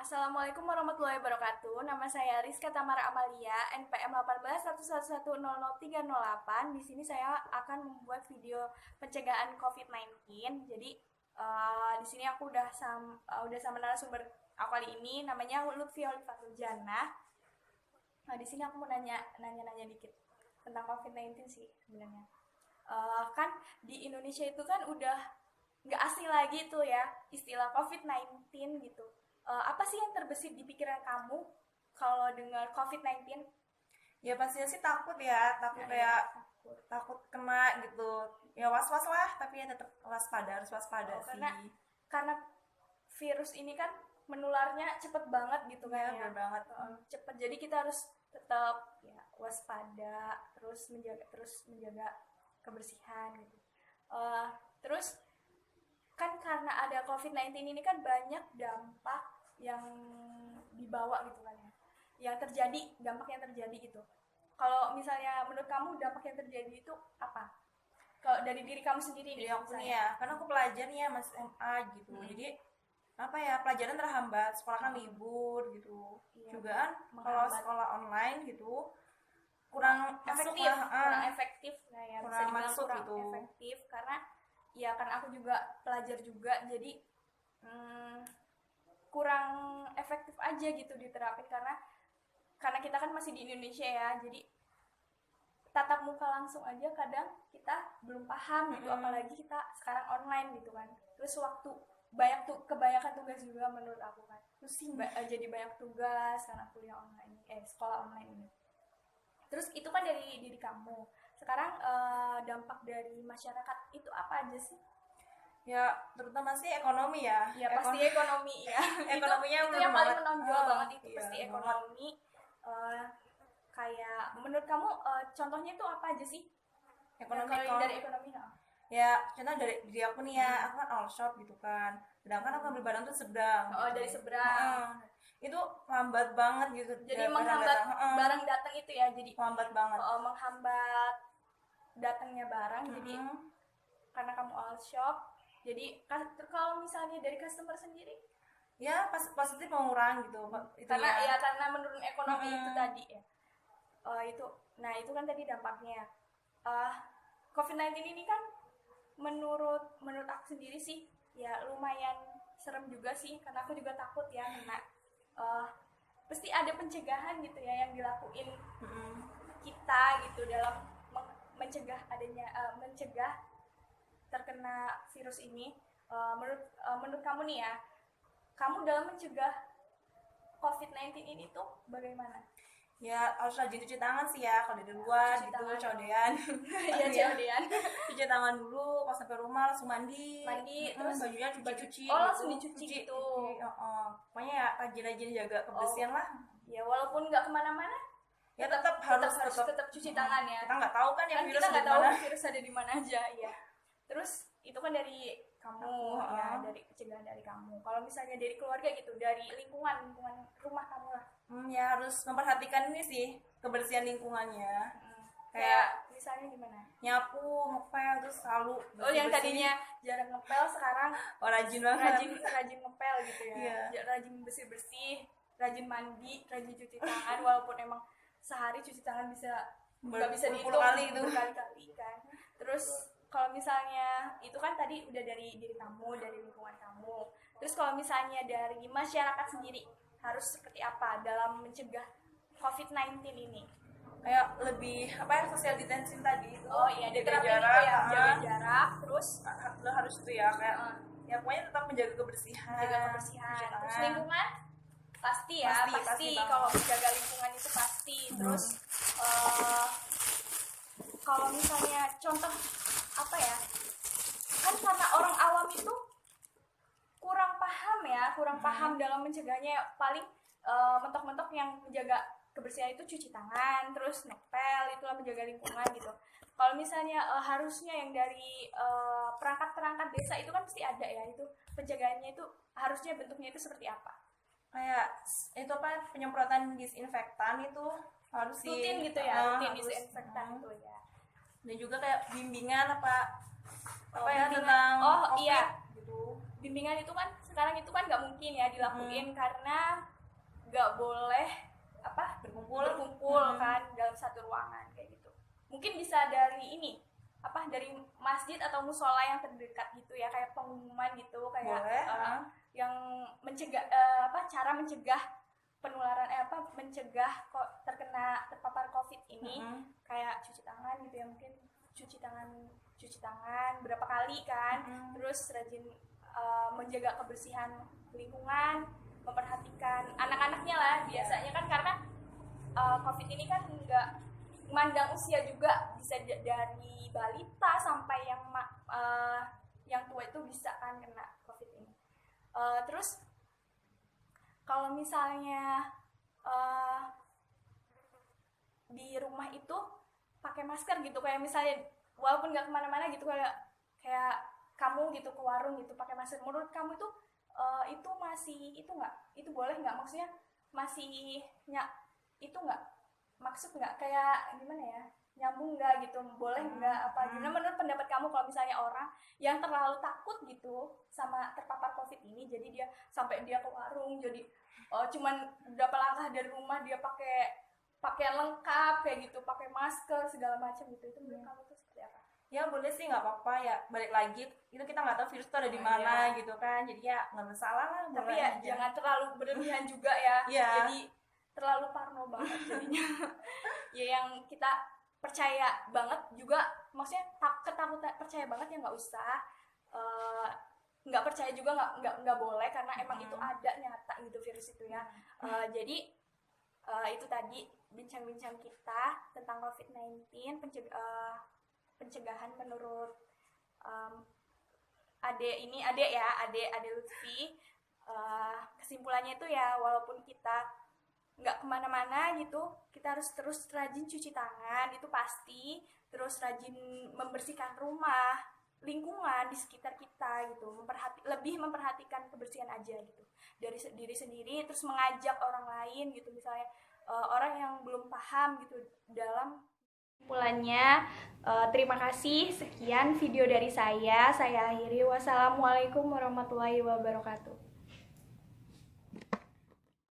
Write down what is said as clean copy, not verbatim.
Assalamualaikum warahmatullahi wabarakatuh. Nama saya Rizka Tamara Amalia, NPM 18.111.00308. Di sini saya akan membuat video pencegahan COVID-19. Jadi di sini aku udah sama narasumber aku kali ini, namanya Lutfi Olifatul Jannah. Nah, di sini aku mau nanya dikit tentang COVID-19 sih sebenarnya. Kan di Indonesia itu kan udah nggak asing lagi tuh ya istilah COVID-19 gitu. Apa sih yang terbesit di pikiran kamu kalau dengar COVID-19? Ya pastinya sih takut ya, takut Nah, ya, kayak takut. takut kena gitu. Ya was-was lah, tapi ya tetap waspada, harus waspada Karena sih. karena virus ini kan menularnya cepet banget gitu kan Ya ya. bener banget. Cepet, jadi kita harus tetap ya waspada, terus menjaga kebersihan gitu. Eh, Terus kan karena ada COVID-19 ini kan banyak dampak yang dibawa gitu kan ya, dampak yang terjadi gitu. Kalau misalnya menurut kamu dampak yang terjadi itu apa? Kalau dari diri kamu sendiri Jadi nih aku nih misalnya. ya, karena aku pelajar nih ya Mas MA gitu. Jadi apa ya, pelajaran terhambat, sekolah kan libur gitu. Iya, Juga kan kalau menghambat, sekolah online gitu kurang masuk efektif, lah, kurang efektif, nah ya bisa kurang dibilang masuk kurang gitu. efektif karena ya kan aku juga pelajar juga, jadi hmm, kurang efektif aja gitu diterapin karena kita kan masih di Indonesia ya, jadi tatap muka langsung aja kadang kita belum paham gitu, apalagi kita sekarang online gitu kan. Terus waktu kebanyakan tugas juga menurut aku kan, Pusing. jadi banyak tugas karena kuliah online, sekolah online ini. Terus itu kan dari diri kamu. Sekarang dampak dari masyarakat itu apa aja sih? Ya terutama sih ekonomi ya. Ya pasti ekonomi ya. Ekonominya Itu yang menurun paling banget. menonjol banget, itu Iya pasti banget. ekonomi. Eh, Kayak menurut kamu contohnya itu apa aja sih? Yang Ekonomi kalau yang kalau dari ekonomi nggak? ya contoh dari diri aku nih ya, aku kan all shop gitu kan, sedangkan aku ambil barang tuh seberang Oh, gitu. dari seberang. Heeh. Itu lambat banget gitu Jadi barang menghambat datang. Heeh. barang datang itu ya. Jadi Lambat banget. menghambat datangnya barang. Jadi Mm-mm. karena kamu all shop, jadi kalau misalnya dari customer sendiri, Ya positif mengurang gitu karena itunya. ya karena menurun ekonomi itu Mm-mm. tadi ya. Itu, nah itu kan tadi dampaknya. uh, COVID-19 ini kan menurut aku sendiri sih ya lumayan serem juga sih, karena aku juga takut ya kena. uh, Pasti ada pencegahan gitu ya yang dilakuin Mm-mm. kita gitu dalam mencegah terkena virus ini. Menurut kamu nih ya, kamu dalam mencegah COVID-19 ini tuh bagaimana? Ya harus rajin cuci tangan sih ya kalau dari luar Cuci gitu, tangan dong. codean. Iya, Pasti ya. Ciaudian. Cuci tangan dulu, pas sampai rumah langsung mandi. Mandi, terus Bajunya cuci-cuci oh, gitu. langsung dicuci gitu. Cuci, pokoknya ya rajin-rajin jaga Oh, kebersihan lah. ya walaupun nggak kemana-mana, Ya tetap harus tetap cuci tangan ya. kita nggak tahu kan ya Kan virus kita ada nggak di tahu mana. virus ada di mana aja ya. Terus itu kan dari kamu ya, dari pencegahan dari kamu. Kalau misalnya dari keluarga gitu, dari lingkungan rumah kamu lah. Ya harus memperhatikan ini sih kebersihan lingkungannya. Kayak misalnya gimana? Nyapu, ngepel terus selalu Oh, yang bersih-bersih. tadinya jarang ngepel sekarang Oh, rajin banget. rajin ngepel gitu ya. Iya. Rajin bersih-bersih, rajin mandi, rajin cuci tangan, walaupun emang sehari cuci tangan nggak bisa dihitung Berpuluh-puluh kali itu. berkali-kali kan. Terus kalau misalnya itu kan tadi udah dari diri kamu, dari lingkungan kamu. Terus kalau misalnya dari masyarakat sendiri harus seperti apa dalam mencegah COVID-19 ini? Kayak lebih apa ya, social distancing tadi itu. Oh iya, jaga diterapin jarak, itu ya, jaga jarak, terus lo harus itu ya kayak ya pokoknya tetap menjaga kebersihan. menjaga kebersihan. Cuci Terus tangan. lingkungan pasti ya, Pasti banget. kalau menjaga lingkungan itu pasti. Terus eh, kalau misalnya contoh apa ya, kan karena orang awam itu kurang paham dalam mencegahnya. Paling mentok-mentok yang menjaga kebersihan itu cuci tangan, terus ngepel, itulah menjaga lingkungan gitu. Kalau misalnya harusnya yang dari perangkat-perangkat desa itu kan pasti ada ya, itu pencegahannya itu harusnya bentuknya itu seperti apa? Kayak itu apa, penyemprotan disinfektan itu harus Rutin gitu ya, rutin disinfektan itu ya. dan juga kayak bimbingan apa Oh, ya bimbingan. tentang Oh, COVID iya. gitu. Bimbingan itu kan sekarang itu kan nggak mungkin ya dilakuin karena nggak boleh berkumpul kan dalam satu ruangan kayak gitu. Mungkin bisa dari ini dari masjid atau musola yang terdekat gitu ya, kayak pengumuman gitu, kayak yang mencegah cara mencegah penularan mencegah kok terpapar COVID ini, kayak cuci tangan gitu ya, mungkin cuci tangan berapa kali kan, terus rajin menjaga kebersihan lingkungan, memperhatikan anak-anaknya lah biasanya kan, karena COVID ini kan nggak mandang usia juga, bisa dari balita sampai yang tua itu bisa kan kena COVID ini. Terus kalau misalnya di rumah itu pakai masker gitu, kayak misalnya walaupun nggak kemana-mana gitu, kayak kamu gitu ke warung gitu pakai masker, menurut kamu itu masih itu boleh nggak, maksudnya masih itu nggak, maksud nggak, kayak gimana ya, nyambung nggak gitu, boleh nggak gimana menurut pendapat kamu kalau misalnya orang yang terlalu takut gitu sama terpapar COVID ini, jadi dia sampai dia ke warung, jadi cuman berapa langkah dari rumah dia pakai pakaian lengkap kayak gitu, pakai masker segala macam gitu, itu menurut kamu tuh seperti apa? Ya boleh sih, nggak apa-apa ya, balik lagi itu kita nggak tahu virus itu ada di mana gitu kan, jadi ya nggak masalah lah. Tapi ya jangan terlalu berlebihan juga ya. Jadi terlalu parno banget jadinya. Ya yang kita percaya banget juga, maksudnya ketakutan percaya banget ya nggak usah, nggak percaya juga nggak boleh, karena emang itu ada nyata gitu virus itu ya. Jadi itu tadi bincang-bincang kita tentang COVID-19, pencegahan menurut Ade Lutfi. Kesimpulannya itu ya, walaupun kita nggak kemana-mana gitu, kita harus terus rajin cuci tangan, itu pasti, terus rajin membersihkan rumah, lingkungan di sekitar kita gitu, lebih memperhatikan kebersihan aja gitu dari diri sendiri, terus mengajak orang lain gitu, misalnya orang yang belum paham gitu dalam. Kesimpulannya, terima kasih, sekian video dari saya akhiri. Wassalamualaikum warahmatullahi wabarakatuh.